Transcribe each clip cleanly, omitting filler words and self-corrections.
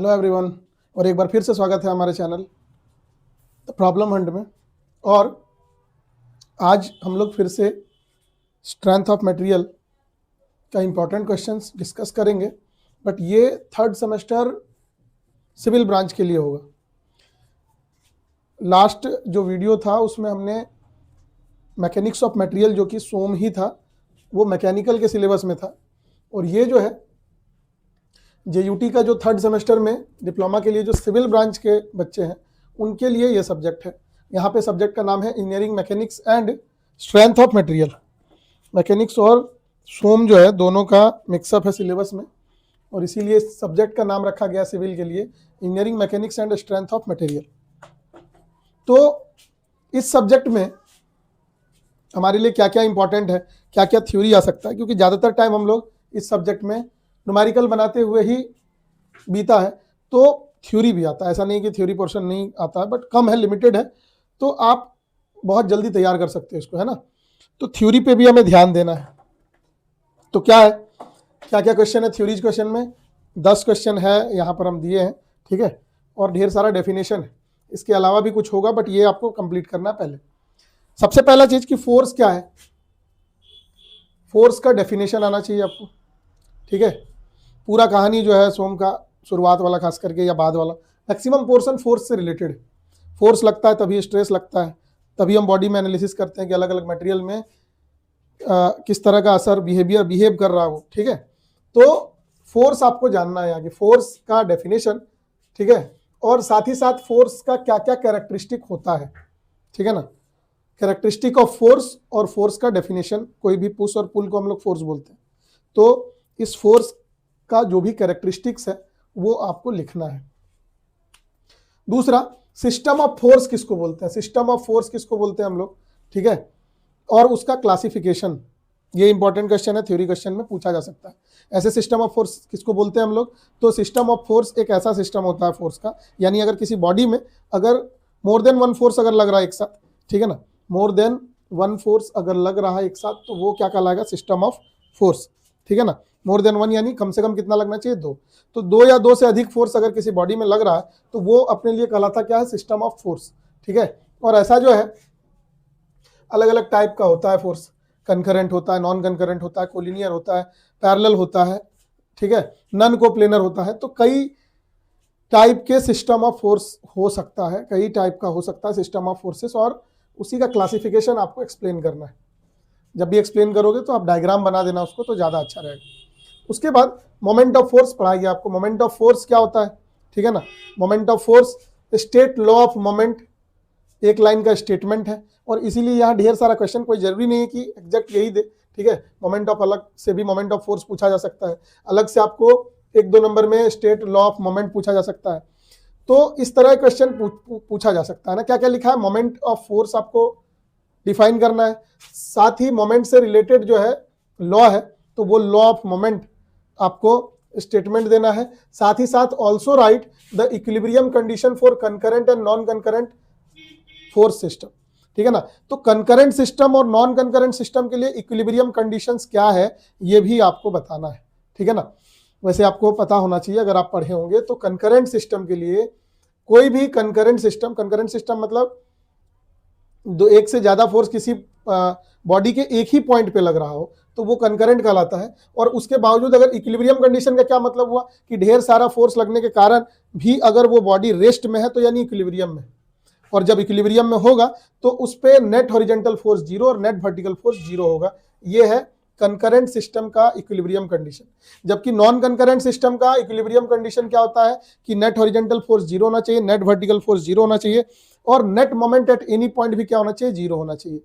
Hello everyone, और एक बार फिर से स्वागत है हमारे चैनल द प्रॉब्लम हंट में। और आज हम लोग फिर से स्ट्रेंथ ऑफ मटेरियल का इम्पोर्टेंट क्वेश्चंस डिस्कस करेंगे, बट ये थर्ड सेमेस्टर सिविल ब्रांच के लिए होगा। लास्ट जो वीडियो था उसमें हमने मैकेनिक्स ऑफ मटेरियल जो कि सोम ही था, वो मैकेनिकल के सिलेबस में था, और ये जो है JUT का जो थर्ड सेमेस्टर में डिप्लोमा के लिए जो सिविल ब्रांच के बच्चे हैं उनके लिए ये सब्जेक्ट है। यहाँ पे सब्जेक्ट का नाम है engineering mechanics and strength of material. Mechanics और सोम जो है दोनों का मिक्सअप है सिलेबस में, और इसीलिए सब्जेक्ट का नाम रखा गया सिविल के लिए engineering mechanics and strength of material. तो इस सब्जेक्ट में हमारे लिए क्या क्या इंपॉर्टेंट है, क्या क्या थ्योरी आ सकता है, क्योंकि ज़्यादातर टाइम हम लोग इस सब्जेक्ट में न्यूमेरिकल बनाते हुए ही बीता है, तो थ्योरी भी आता है। ऐसा नहीं कि थ्योरी पोर्शन नहीं आता है, बट कम है, लिमिटेड है, तो आप बहुत जल्दी तैयार कर सकते हो इसको, है ना। तो थ्योरी पे भी हमें ध्यान देना है। तो क्या है, क्या क्या क्वेश्चन है थ्योरीज क्वेश्चन में? 10 क्वेश्चन है यहाँ पर हम दिए हैं, ठीक है, और ढेर सारा डेफिनेशन है। इसके अलावा भी कुछ होगा, बट ये आपको कंप्लीट करना है पहले। सबसे पहला चीज कि फोर्स क्या है, फोर्स का डेफिनेशन आना चाहिए आपको, ठीक है। पूरा कहानी जो है सोम का, शुरुआत वाला खास करके या बाद वाला, मैक्सिमम पोर्शन फोर्स से रिलेटेड है। फोर्स लगता है तभी स्ट्रेस लगता है, तभी हम बॉडी में एनालिसिस करते हैं कि अलग अलग मटेरियल में किस तरह का असर बिहेव कर रहा हो, ठीक है। तो फोर्स आपको जानना है यहाँ की, फोर्स का डेफिनेशन, ठीक है, और साथ ही साथ फोर्स का क्या क्या कैरेक्टरिस्टिक होता है, ठीक है ना। कैरेक्टरिस्टिक ऑफ फोर्स और फोर्स का डेफिनेशन, कोई भी पुश और पुल को हम लोग फोर्स बोलते हैं, तो इस फोर्स का जो भी कैरेक्टरिस्टिक्स है वो आपको लिखना है। दूसरा, सिस्टम ऑफ फोर्स किसको बोलते हैं, सिस्टम ऑफ फोर्स किसको बोलते हैं हम लोग, ठीक है, और उसका क्लासिफिकेशन, ये इंपॉर्टेंट क्वेश्चन है, थ्योरी क्वेश्चन में पूछा जा सकता है। ऐसे सिस्टम ऑफ फोर्स किसको बोलते हैं हम लोग? तो सिस्टम ऑफ फोर्स एक ऐसा सिस्टम होता है फोर्स का, यानी अगर किसी बॉडी में अगर मोर देन वन फोर्स अगर लग रहा है एक साथ, ठीक है ना, मोर देन वन फोर्स अगर लग रहा है एक साथ, तो वो क्या कहलाएगा? सिस्टम ऑफ फोर्स, ठीक है ना। मोर देन वन यानी कम से कम कितना लगना चाहिए? 2। तो 2 या 2 से अधिक फोर्स अगर किसी बॉडी में लग रहा है तो वो अपने लिए कहलाता क्या है? सिस्टम ऑफ फोर्स, ठीक है। और ऐसा जो है अलग अलग टाइप का होता है फोर्स, कंकरेंट होता है, नॉन कंकरेंट होता है, कोलिनियर होता है, पैरेलल होता है, ठीक है, नॉन कोप्लेनर होता है। तो कई टाइप के सिस्टम ऑफ फोर्स हो सकता है, कई टाइप का हो सकता है सिस्टम ऑफ फोर्सेस, और उसी का क्लासिफिकेशन आपको एक्सप्लेन करना है। जब भी एक्सप्लेन करोगे तो आप डायग्राम बना देना उसको, तो ज़्यादा अच्छा रहेगा। उसके बाद मोमेंट ऑफ फोर्स पढ़ाइए आपको। मोमेंट ऑफ फोर्स क्या होता है, ठीक है ना। Moment of force state law of moment, एक लाइन का स्टेटमेंट है, और इसीलिए यहाँ ढेर सारा क्वेश्चन, कोई जरूरी नहीं है कि एग्जैक्ट यही दे, ठीक है। मोमेंट ऑफ अलग से भी मोमेंट ऑफ फोर्स पूछा जा सकता है, अलग से आपको 1-2 नंबर में स्टेट लॉ ऑफ मोमेंट पूछा जा सकता है। तो इस तरह क्वेश्चन पूछा जा सकता है ना। क्या क्या लिखा है? मोमेंट ऑफ फोर्स आपको डिफाइन करना है, साथ ही मोमेंट से रिलेटेड जो है लॉ है, तो वो लॉ ऑफ मोमेंट आपको स्टेटमेंट देना है। साथ ही साथ also right the equilibrium condition for concurrent and non concurrent force system, ठीक है ना। तो कंकरेंट सिस्टम और नॉन कंकरेंट सिस्टम के लिए इक्विलिब्रियम कंडीशंस क्या है ये भी आपको बताना है, ठीक है ना। वैसे आपको पता होना चाहिए अगर आप पढ़े होंगे। तो कंकरेंट सिस्टम के लिए कोई भी कंकरेंट सिस्टम मतलब एक से ज्यादा फोर्स किसी बॉडी के एक ही पॉइंट पे लग रहा हो तो वो कंकरेंट कहलाता है। और उसके बावजूद अगर इक्विलिब्रियम कंडीशन का क्या मतलब हुआ कि ढेर सारा फोर्स लगने के कारण भी अगर वो बॉडी रेस्ट में है तो यानी इक्विलिब्रियम में, और जब इक्विलिब्रियम में होगा तो उस पे नेट हॉरिजॉन्टल फोर्स 0 और नेट वर्टिकल फोर्स 0 होगा। ये है कंकरेंट सिस्टम का इक्विलिब्रियम कंडीशन। जबकि नॉन कंकरेंट सिस्टम का इक्विलिब्रियम कंडीशन क्या होता है कि नेट हॉरिजॉन्टल फोर्स 0 होना चाहिए, नेट वर्टिकल फोर्स 0 होना चाहिए, और net moment at any point भी क्या होना चाहिए? 0 होना चाहिए,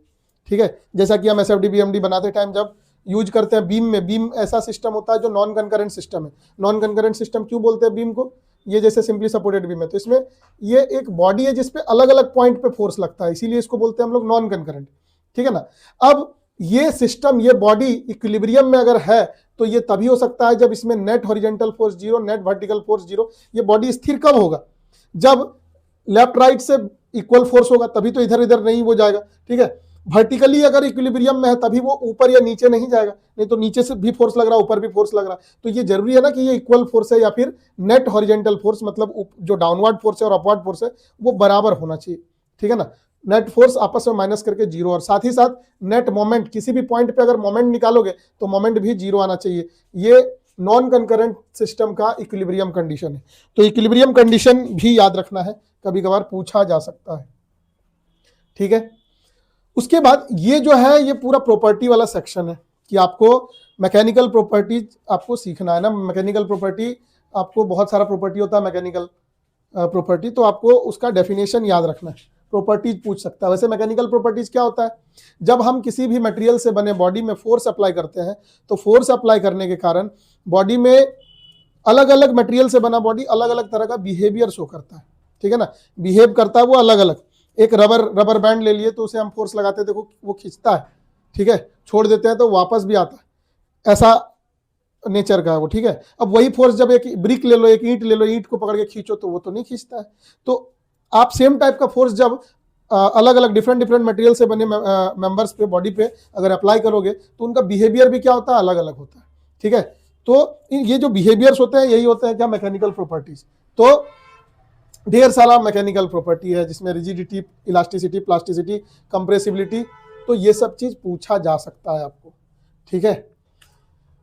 ठीक है। जैसा कि हम SFD BMD बनाते टाइम जब यूज करते हैं बीम में, बीम ऐसा सिस्टम होता है जो नॉन कंकरेंट सिस्टम है। नॉन कंकरेंट सिस्टम क्यों बोलते हैं बीम को? ये जैसे सिंपली सपोर्टेड बीम है, तो इसमें ये एक बॉडी है जिसपे अलग अलग पॉइंट पे फोर्स लगता है, इसीलिए इसको बोलते हैं हम लोग नॉन कंकरेंट, ठीक है ना। अब ये सिस्टम, ये बॉडी इक्विलिब्रियम में अगर है तो ये तभी हो सकता है जब इसमें net horizontal force 0, net vertical force 0। ये बॉडी स्थिर कब होगा? जब लेफ्ट राइट से इक्वल फोर्स होगा, तभी तो इधर इधर नहीं हो जाएगा, ठीक है। वर्टिकली अगर इक्विलिब्रियम में है तभी वो ऊपर या नीचे नहीं जाएगा, नहीं तो नीचे से भी फोर्स लग रहा है, ऊपर भी फोर्स लग रहा है। तो ये जरूरी है ना कि ये इक्वल फोर्स है या फिर नेट हॉरिजेंटल फोर्स, मतलब जो डाउनवर्ड फोर्स है और अपवर्ड फोर्स है वो बराबर होना चाहिए, ठीक है ना। नेट फोर्स आपस में माइनस करके जीरो, और साथ ही साथ नेट मोमेंट, किसी भी पॉइंट पे अगर मोमेंट निकालोगे तो मोमेंट भी जीरो आना चाहिए। ये नॉन कंकरेंट सिस्टम का इक्विलिब्रियम कंडीशन है। तो इक्विलिब्रियम कंडीशन भी याद रखना है, कभी कभार पूछा जा सकता है, ठीक है। उसके बाद ये जो है ये पूरा प्रॉपर्टी वाला सेक्शन है कि आपको मैकेनिकल प्रॉपर्टीज आपको सीखना है ना। मैकेनिकल प्रॉपर्टी आपको बहुत सारा प्रॉपर्टी होता है मैकेनिकल प्रॉपर्टी, तो आपको उसका डेफिनेशन याद रखना है। प्रॉपर्टीज पूछ सकता है। वैसे मैकेनिकल प्रॉपर्टीज क्या होता है, जब हम किसी भी मटेरियल से बने बॉडी में फोर्स अप्लाई करते हैं तो फोर्स अप्लाई करने के कारण बॉडी में अलग अलग मटेरियल से बना बॉडी अलग अलग तरह का बिहेवियर शो करता है, ठीक है ना। बिहेव करता है वो अलग अलग। एक रबर बैंड ले लिए तो उसे हम फोर्स लगाते हैं, देखो वो खींचता है, ठीक है, छोड़ देते हैं तो वापस भी आता है, ऐसा नेचर का है वो, ठीक है। अब वही फोर्स जब एक ब्रिक ले लो, एक ईंट ले लो, ईंट को पकड़ के खींचो तो वो तो नहीं खींचता है। तो आप सेम टाइप का फोर्स जब अलग अलग डिफरेंट मटेरियल से बने मेंबर्स पे, बॉडी पे अगर अप्लाई करोगे तो उनका बिहेवियर भी क्या होता है, अलग अलग होता है, ठीक है। तो ये जो बिहेवियर्स होते हैं यही होते हैं क्या, मैकेनिकल प्रॉपर्टीज। तो ढेर सारा मैकेनिकल प्रॉपर्टी है जिसमें रिजिडिटी, इलास्टिसिटी, प्लास्टिसिटी, कंप्रेसिबिलिटी, तो ये सब चीज पूछा जा सकता है आपको, ठीक है।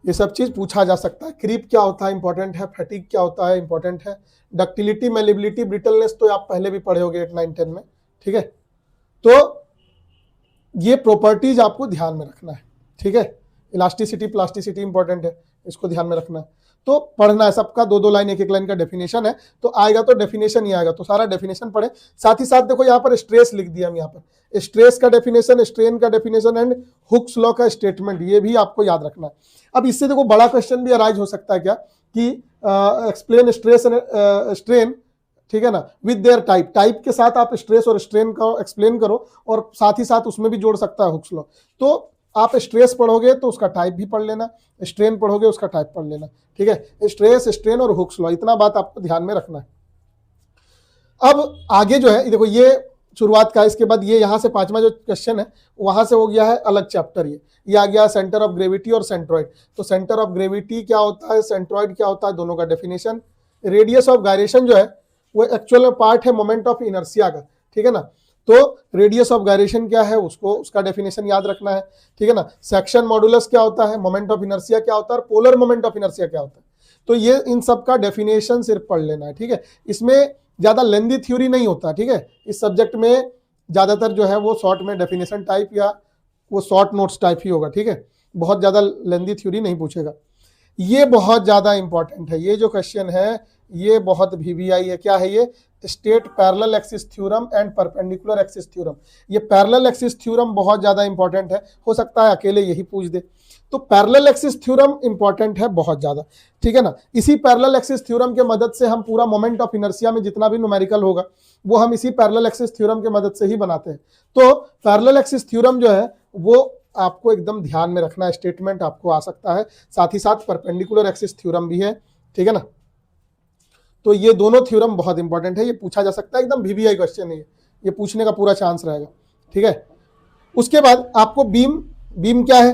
ये सब चीज पूछा जा सकता है। क्रीप क्या होता है, इंपॉर्टेंट है। फैटिग क्या होता है, इंपॉर्टेंट है। डक्टिलिटी, मेलिबिलिटी, ब्रिटलनेस तो आप पहले भी पढ़े होंगे 8, 9, 10 में, ठीक है। तो ये प्रॉपर्टीज आपको ध्यान में रखना है, ठीक है। इलास्टिसिटी, प्लास्टिसिटी इंपॉर्टेंट है, इसको ध्यान में रखना है। तो पढ़ना है सबका, 2-2 लाइन, 1-1 लाइन का डेफिनेशन है, तो आएगा तो डेफिनेशन ही आएगा, तो सारा डेफिनेशन पढ़े। साथ ही साथ देखो यहाँ पर स्ट्रेस लिख दिया हम, यहाँ पर स्ट्रेस का डेफिनेशन, स्ट्रेन का डेफिनेशन एंड हुक्स लॉ का स्टेटमेंट, ये भी आपको याद रखना है। अब इससे देखो बड़ा क्वेश्चन भी अराइज हो सकता है क्या कि एक्सप्लेन स्ट्रेस एंड स्ट्रेन, ठीक है ना, विद देयर टाइप। टाइप के साथ आप स्ट्रेस और स्ट्रेन का एक्सप्लेन करो, और साथ ही साथ उसमें भी जोड़ सकता है हुक्स लॉ। तो आप स्ट्रेस पढ़ोगे तो उसका टाइप भी पढ़ लेना, स्ट्रेन पढ़ोगे उसका टाइप पढ़ लेना, ठीक है। स्ट्रेस, स्ट्रेन और हुक्स लॉ, इतना बात आपको ध्यान में रखना है। अब आगे जो है देखो, ये शुरुआत का, इसके बाद ये यहाँ से 5वां जो क्वेश्चन है वहां से हो गया है अलग चैप्टर। ये आ गया सेंटर ऑफ ग्रेविटी और सेंट्रॉइड। तो सेंटर ऑफ ग्रेविटी क्या होता है, सेंट्रॉइड क्या होता है, दोनों का डेफिनेशन। रेडियस ऑफ गायरेशन जो है वो एक्चुअल में पार्ट है मोमेंट ऑफ इनर्शिया का, ठीक है ना। तो रेडियस ऑफ गायरेशन क्या है, उसको, उसका डेफिनेशन याद रखना है, ठीक है ना। सेक्शन मॉडुलस क्या होता है, मोमेंट ऑफ इनर्शिया क्या होता है, पोलर मोमेंट ऑफ इनर्शिया क्या होता है। तो ये इन सब का डेफिनेशन सिर्फ पढ़ लेना है, ठीक है। इसमें ज्यादा लेंदी थ्योरी नहीं होता, ठीक है। इस सब्जेक्ट में ज्यादातर जो है वो शॉर्ट में डेफिनेशन टाइप या वो शॉर्ट नोट्स टाइप ही होगा, ठीक है। बहुत ज्यादा लेंदी थ्योरी नहीं पूछेगा। ये बहुत ज्यादा इंपॉर्टेंट है, ये जो क्वेश्चन है ये बहुत VVI है। क्या है ये, state parallel axis theorem and perpendicular axis theorem. ये पैरेलल एक्सिस थ्योरम बहुत ज्यादा इंपॉर्टेंट है, हो सकता है अकेले यही पूछ दे। तो पैरेलल एक्सिस थ्योरम इंपॉर्टेंट है बहुत ज्यादा, ठीक है ना। इसी पैरेलल एक्सिस थ्योरम के मदद से हम पूरा मोमेंट ऑफ इनर्शिया में जितना भी न्यूमेरिकल होगा वो हम इसी पैरेलल एक्सिस थ्योरम के मदद से ही बनाते हैं। तो पैरेलल एक्सिस थ्योरम जो है वो आपको एकदम ध्यान में रखना है, स्टेटमेंट आपको आ सकता है। साथ ही साथ परपेंडिकुलर एक्सिस थ्योरम भी है, ठीक है ना। तो ये दोनों थ्योरम बहुत इंपॉर्टेंट है, ये पूछा जा सकता है, एकदम VVI क्वेश्चन है ये पूछने का पूरा चांस रहेगा, ठीक है। उसके बाद आपको बीम क्या है,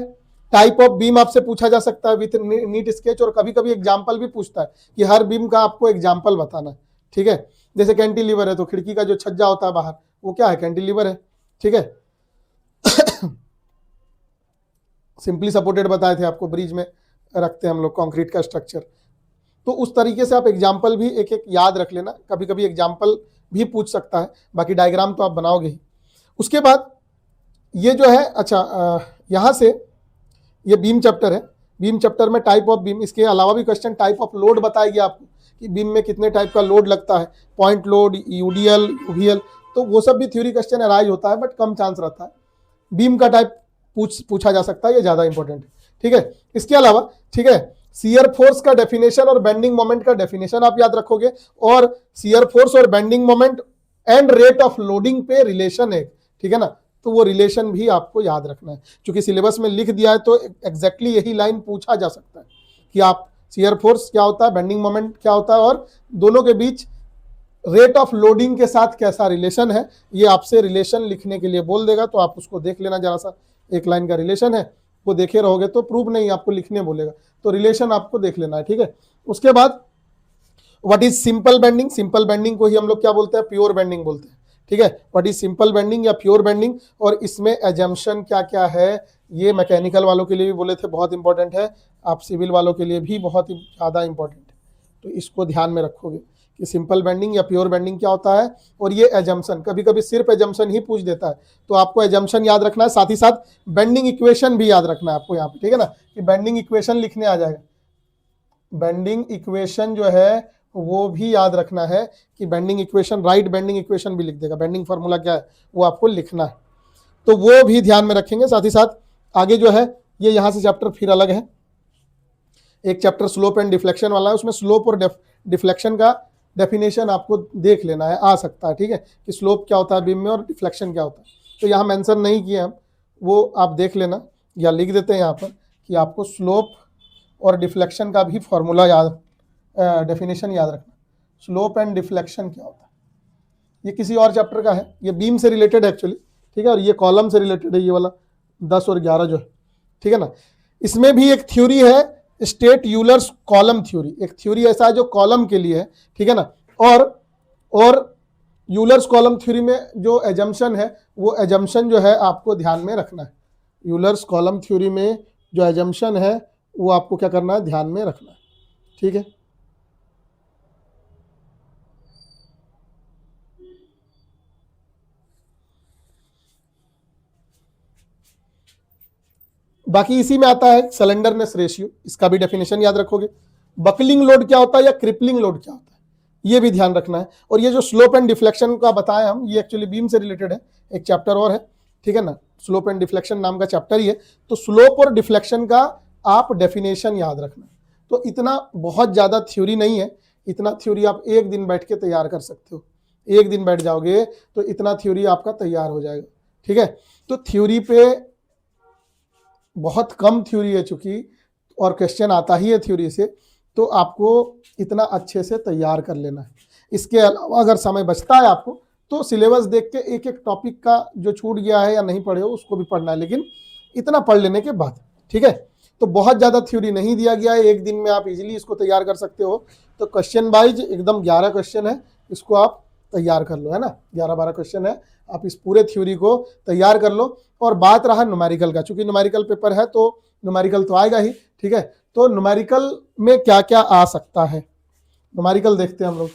टाइप ऑफ बीम आपसे पूछा जा सकता है विथ नीट स्केच, और कभी कभी एग्जाम्पल भी पूछता है कि हर बीम का आपको एग्जाम्पल बताना है, ठीक है। जैसे कैंटिलीवर है तो खिड़की का जो छज्जा होता है बाहर वो क्या है, कैंटिलीवर है, ठीक है। सिंपली सपोर्टेड बताए थे आपको, ब्रिज में रखते हैं हम लोग कंक्रीट का स्ट्रक्चर। तो उस तरीके से आप एग्जाम्पल भी एक एक याद रख लेना, कभी कभी एग्जाम्पल भी पूछ सकता है, बाकी डायग्राम तो आप बनाओगे ही। उसके बाद ये जो है, अच्छा यहाँ से ये बीम चैप्टर है, बीम चैप्टर में टाइप ऑफ बीम, इसके अलावा भी क्वेश्चन टाइप ऑफ लोड बताएगी आपको कि बीम में कितने टाइप का लोड लगता है, पॉइंट लोड, यूडीएल, यूवीएल, तो वो सब भी थ्योरी क्वेश्चन अराइज होता है, बट कम चांस रहता है। बीम का टाइप पूछा जा सकता है, ये ज्यादा इंपॉर्टेंट है, ठीक है। इसके अलावा, ठीक है, शियर फोर्स का डेफिनेशन और बेंडिंग मोमेंट का डेफिनेशन आप याद रखोगे, और शियर फोर्स और bending moment and rate of loading पे रिलेशन है, ठीक है ना। तो वो रिलेशन भी आपको याद रखना है, क्योंकि सिलेबस में लिख दिया है तो एग्जैक्टली यही लाइन पूछा जा सकता है कि आप शियर फोर्स क्या होता है, बेंडिंग मोमेंट क्या होता है, और दोनों के बीच रेट ऑफ लोडिंग के साथ कैसा रिलेशन है, ये आपसे रिलेशन लिखने के लिए बोल देगा, तो आप उसको देख लेना जरा सा, एक लाइन का रिलेशन है, वो देखे रहोगे तो प्रूफ नहीं, आपको लिखने बोलेगा, तो रिलेशन आपको देख लेना है, ठीक है। उसके बाद what is simple bending, simple bending को ही हम लोग क्या बोलते हैं, प्योर बेंडिंग बोलते हैं, ठीक है। व्हाट इज सिंपल बेंडिंग या प्योर बेंडिंग, और इसमें एजम्पशन क्या क्या है, ये मैकेनिकल वालों के लिए भी बोले थे बहुत इंपॉर्टेंट है, आप सिविल वालों के लिए भी बहुत ही ज़्यादा इंपॉर्टेंट है, तो इसको ध्यान में रखोगे कि सिंपल बेंडिंग या प्योर बेंडिंग क्या होता है, और ये एजम्पशन, कभी कभी सिर्फ एजम्पशन ही पूछ देता है, तो आपको एजम्पशन याद रखना है, साथ ही साथ बेंडिंग इक्वेशन भी याद रखना है आपको यहाँ पे, ठीक है ना, कि बेंडिंग इक्वेशन लिखने आ जाएगा, बेंडिंग इक्वेशन जो है वो भी याद रखना है कि bending equation, right bending equation भी लिख देगा, बेंडिंग फार्मूला क्या है वो आपको लिखना है, तो वो भी ध्यान में रखेंगे। साथ ही साथ आगे जो है ये यहाँ से चैप्टर फिर अलग है, एक चैप्टर स्लोप एंड डिफ्लेक्शन वाला है, उसमें स्लोप और डिफ्लेक्शन का डेफिनेशन आपको देख लेना है, आ सकता है, ठीक है, कि स्लोप क्या होता है बीम में और डिफ्लेक्शन क्या होता है, तो यहाँ मेंशन नहीं किए हम, वो आप देख लेना, या लिख देते हैं यहाँ पर कि आपको स्लोप और डिफ्लेक्शन का भी फॉर्मूला याद, डेफिनेशन याद रखना, स्लोप एंड डिफ्लेक्शन क्या होता है, ये किसी और चैप्टर का है, ये बीम से रिलेटेड है एक्चुअली, ठीक है, और ये कॉलम से रिलेटेड है, ये वाला 10 और 11 जो है, ठीक है ना। इसमें भी एक थ्योरी है, स्टेट यूलर्स कॉलम थ्योरी, एक थ्योरी ऐसा है जो कॉलम के लिए है, ठीक है ना, और यूलर्स कॉलम थ्योरी में जो एजम्पशन है, वो एजम्पशन जो है आपको ध्यान में रखना है, यूलर्स कॉलम थ्योरी में जो एजम्पशन है वो आपको क्या करना है, ध्यान में रखना है, ठीक है। बाकी इसी में आता है सिलेंडरनेस रेशियो, इसका भी डेफिनेशन याद रखोगे, बकलिंग लोड क्या होता है या क्रिपलिंग लोड क्या होता है, ये भी ध्यान रखना है, और ये जो स्लोप एंड डिफ्लेक्शन का बताया हम, ये एक्चुअली बीम से रिलेटेड है, एक चैप्टर और है, ठीक है ना, स्लोप एंड डिफ्लेक्शन नाम का चैप्टर ही है, तो स्लोप और डिफ्लेक्शन का आप डेफिनेशन याद रखना, तो इतना बहुत ज़्यादा थ्योरी नहीं है, इतना थ्योरी आप एक दिन बैठ के तैयार कर सकते हो, एक दिन बैठ जाओगे तो इतना थ्योरी आपका तैयार हो जाएगा, ठीक है। तो थ्योरी पे बहुत कम थ्योरी है चूंकि, और क्वेश्चन आता ही है थ्योरी से, तो आपको इतना अच्छे से तैयार कर लेना है। इसके अलावा अगर समय बचता है आपको, तो सिलेबस देख के एक एक टॉपिक का जो छूट गया है या नहीं पढ़े हो उसको भी पढ़ना है, लेकिन इतना पढ़ लेने के बाद, ठीक है। तो बहुत ज़्यादा थ्योरी नहीं दिया गया है, एक दिन में आप इजीली इसको तैयार कर सकते हो, तो क्वेश्चन वाइज एकदम 11 क्वेश्चन है, इसको आप तैयार कर लो, है ना, 11-12 क्वेश्चन है, आप इस पूरे थ्योरी को तैयार कर लो। और बात रहा न्यूमेरिकल का, चूंकि न्यूमेरिकल पेपर है तो न्यूमेरिकल तो आएगा ही, ठीक है, तो न्यूमेरिकल में क्या क्या आ सकता है, न्यूमेरिकल देखते हैं हम लोग।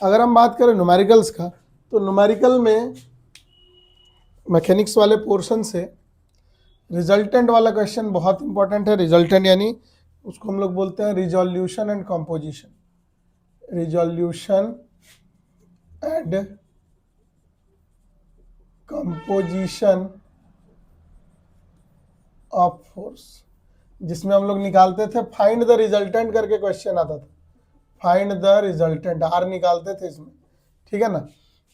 अगर हम बात करें न्यूमेरिकल्स का, तो न्यूमेरिकल में मैकेनिक्स वाले पोर्शन से रिजल्टेंट वाला क्वेश्चन बहुत इंपॉर्टेंट है, रिजल्टेंट यानी उसको हम लोग बोलते हैं resolution and composition, resolution and composition of force, जिसमें हम लोग निकालते थे फाइंड द रिजल्टेंट करके क्वेश्चन आता था, फाइंड द रिजल्टेंट, आर निकालते थे इसमें, ठीक है ना,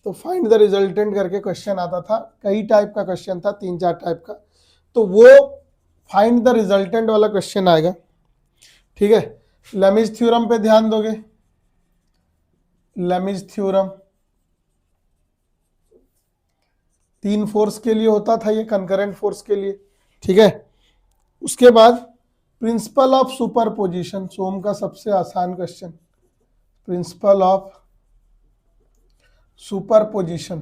तो फाइंड द रिजल्टेंट करके क्वेश्चन आता था, कई टाइप का क्वेश्चन था, 3-4 टाइप का, तो वो फाइंड द रिजल्टेंट वाला क्वेश्चन आएगा, ठीक है। लेमिज थ्योरम पे ध्यान दोगे, लेमिज थ्योरम 3 फोर्स के लिए होता था, ये कंकरेंट फोर्स के लिए, ठीक है। उसके बाद प्रिंसिपल ऑफ सुपरपोजिशन, सोम का सबसे आसान question, principle of superposition,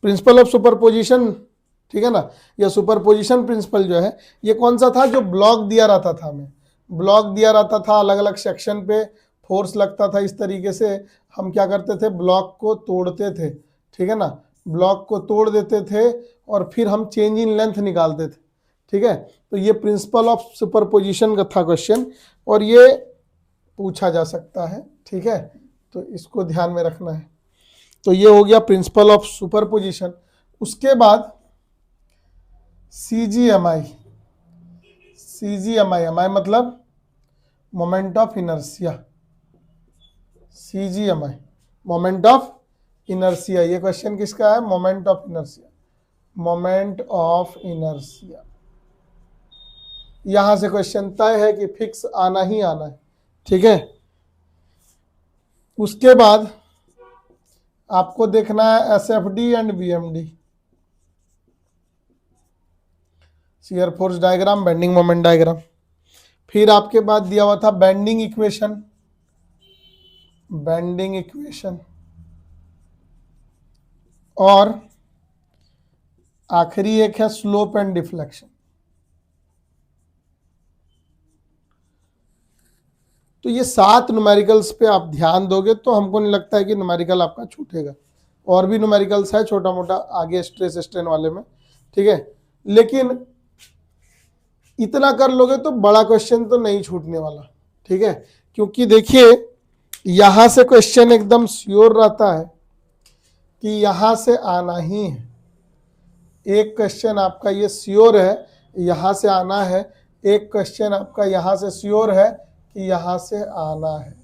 principle of superposition, ठीक है ना, या सुपरपोजिशन प्रिंसिपल जो है, ये कौन सा था, जो ब्लॉक दिया रहता था हमें, ब्लॉक दिया रहता था, अलग अलग सेक्शन पे फोर्स लगता था, इस तरीके से हम क्या करते थे, ब्लॉक को तोड़ते थे, ठीक है ना, ब्लॉक को तोड़ देते थे और फिर हम चेंज इन लेंथ निकालते थे, ठीक है। तो ये प्रिंसिपल ऑफ सुपरपोजिशन का था क्वेश्चन, और ये पूछा जा सकता है, ठीक है, तो इसको ध्यान में रखना है। तो ये हो गया प्रिंसिपल ऑफ सुपरपोजिशन। उसके बाद CGMI, CGMI मतलब moment of inertia, CGMI moment of inertia, ये क्वेश्चन किसका है, moment of inertia, moment of inertia, यहां से क्वेश्चन तय है कि फिक्स आना ही आना है, ठीक है। उसके बाद आपको देखना है SFD and BMD, shear force diagram, bending moment diagram. फिर आपके बाद दिया हुआ था बेंडिंग इक्वेशन, बेंडिंग इक्वेशन, और आखिरी एक है स्लोप एंड डिफ्लेक्शन। तो ये 7 न्यूमेरिकल्स पे आप ध्यान दोगे तो हमको नहीं लगता है कि न्यूमेरिकल आपका छूटेगा। और भी न्यूमेरिकल्स है छोटा मोटा आगे स्ट्रेस स्ट्रेन वाले में, ठीक है, लेकिन इतना कर लोगे तो बड़ा क्वेश्चन तो नहीं छूटने वाला, ठीक है। क्योंकि देखिए यहां से क्वेश्चन एकदम श्योर रहता है कि यहां से आना ही है। एक क्वेश्चन आपका ये श्योर है यहां से आना है, एक क्वेश्चन आपका यहां से श्योर है कि यहां से आना है।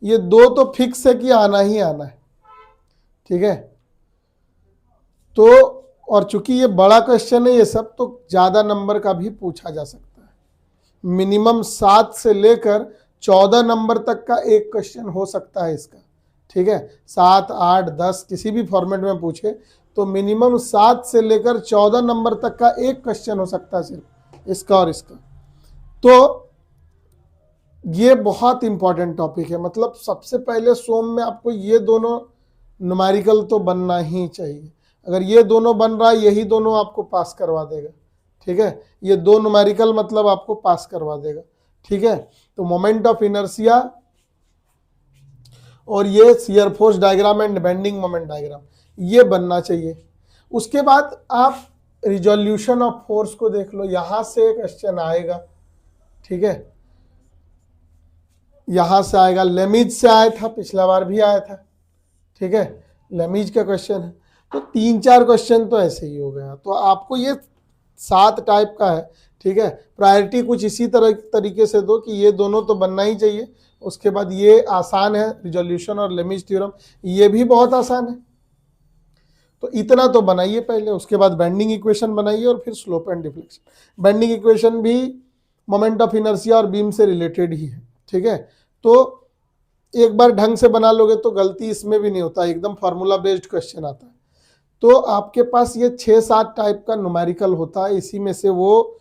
ये दो तो फिक्स है कि आना ही आना है, ठीक है। तो और चूंकि ये बड़ा क्वेश्चन है ये सब, तो ज्यादा नंबर का भी पूछा जा सकता है। मिनिमम 7 से लेकर 14 नंबर तक का एक क्वेश्चन हो सकता है इसका, ठीक है। 7, 8, 10 किसी भी फॉर्मेट में पूछे तो मिनिमम 7 से लेकर 14 नंबर तक का एक क्वेश्चन हो सकता है सिर्फ इसका और इसका। तो ये बहुत इंपॉर्टेंट टॉपिक है। मतलब सबसे पहले सोम में आपको ये दोनों न्यूमेरिकल तो बनना ही चाहिए। अगर ये दोनों बन रहा है यही दोनों आपको पास करवा देगा, ठीक है। ये 2 न्यूमेरिकल मतलब आपको पास करवा देगा, ठीक है। तो मोमेंट ऑफ इनर्शिया और ये shear force diagram and bending moment diagram ये बनना चाहिए। उसके बाद आप रिजोल्यूशन ऑफ फोर्स को देख लो, यहां से क्वेश्चन आएगा, ठीक है। यहां से आएगा, लेमीज से आया था, पिछला बार भी आया था, ठीक है। लेमीज का क्वेश्चन है। तो 3-4 क्वेश्चन तो ऐसे ही हो गया। तो आपको ये 7 टाइप का है, ठीक है। प्रायोरिटी कुछ इसी तरीके से दो कि ये दोनों तो बनना ही चाहिए। उसके बाद ये आसान है, रिजोल्यूशन और लेमीज थ्योरम, ये भी बहुत आसान है। तो इतना तो बनाइए पहले। उसके बाद बेंडिंग इक्वेशन बनाइए और फिर slope and deflection. Bending equation भी मोमेंट ऑफ इनर्शिया और बीम से रिलेटेड ही है, ठीक है। तो एक बार ढंग से बना लोगे तो गलती इसमें भी नहीं होता, एकदम फार्मूला बेस्ड क्वेश्चन आता है। तो आपके पास ये 6-7 टाइप का न्यूमेरिकल होता है, इसी में से वो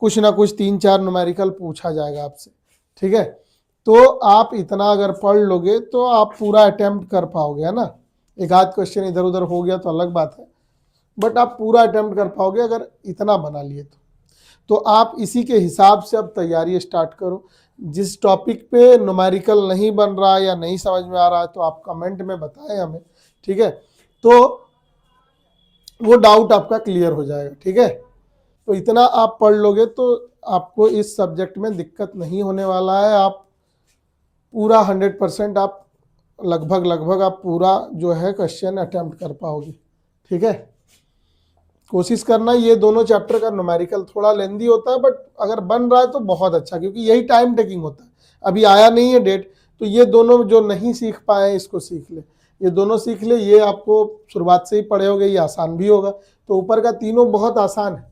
कुछ ना कुछ 3-4 न्यूमेरिकल पूछा जाएगा आपसे, ठीक है। तो आप इतना अगर पढ़ लोगे तो आप पूरा अटेम्प्ट कर पाओगे, है ना। एक आध क्वेश्चन इधर उधर हो गया तो अलग बात है, बट आप पूरा अटेम्प्ट कर पाओगे अगर इतना बना लिए तो आप इसी के हिसाब से अब तैयारी स्टार्ट करो। जिस टॉपिक पे न्यूमेरिकल नहीं बन रहा है या नहीं समझ में आ रहा है तो आप कमेंट में बताएं हमें, ठीक है। तो वो डाउट आपका क्लियर हो जाएगा, ठीक है। तो इतना आप पढ़ लोगे तो आपको इस सब्जेक्ट में दिक्कत नहीं होने वाला है। आप पूरा 100% आप लगभग आप पूरा जो है क्वेश्चन अटेम्प्ट कर पाओगे, ठीक है। कोशिश करना। ये दोनों चैप्टर का न्यूमेरिकल थोड़ा लेंदी होता है, बट अगर बन रहा है तो बहुत अच्छा, क्योंकि यही टाइम टेकिंग होता है। अभी आया नहीं है डेट, तो ये दोनों जो नहीं सीख पाए इसको सीख ले, ये दोनों सीख ले। ये आपको शुरुआत से ही पढ़े होगे, ये आसान भी होगा। तो ऊपर का तीनों बहुत आसान है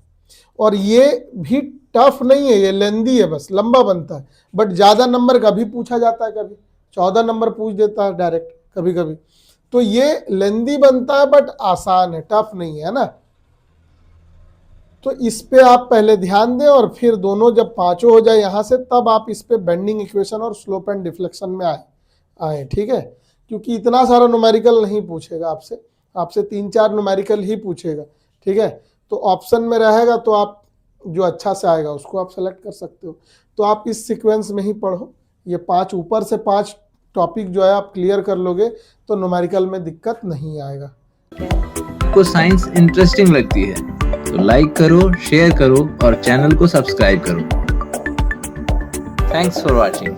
और ये भी टफ नहीं है, ये लेंदी है, बस लंबा बनता है, बट ज़्यादा नंबर का भी पूछा जाता है। कभी 14 नंबर पूछ देता है डायरेक्ट, कभी कभी। तो ये लेंदी बनता है बट आसान है, टफ नहीं है ना। तो इस पे आप पहले ध्यान दें और फिर दोनों जब पांचों हो जाए यहाँ से, तब आप इस पे बेंडिंग इक्वेशन और स्लोप एंड डिफ्लेक्शन में आए, ठीक है। क्योंकि इतना सारा न्यूमेरिकल नहीं पूछेगा आपसे 3-4 न्यूमेरिकल ही पूछेगा, ठीक है। तो ऑप्शन में रहेगा तो आप जो अच्छा से आएगा उसको आप सेलेक्ट कर सकते हो। तो आप इस सीक्वेंस में ही पढ़ो। ये 5 ऊपर से 5 टॉपिक जो है आप क्लियर कर लोगे तो न्यूमेरिकल में दिक्कत नहीं आएगा। को साइंस इंटरेस्टिंग लगती है तो लाइक करो, शेयर करो और चैनल को सब्सक्राइब करो। Thanks for watching.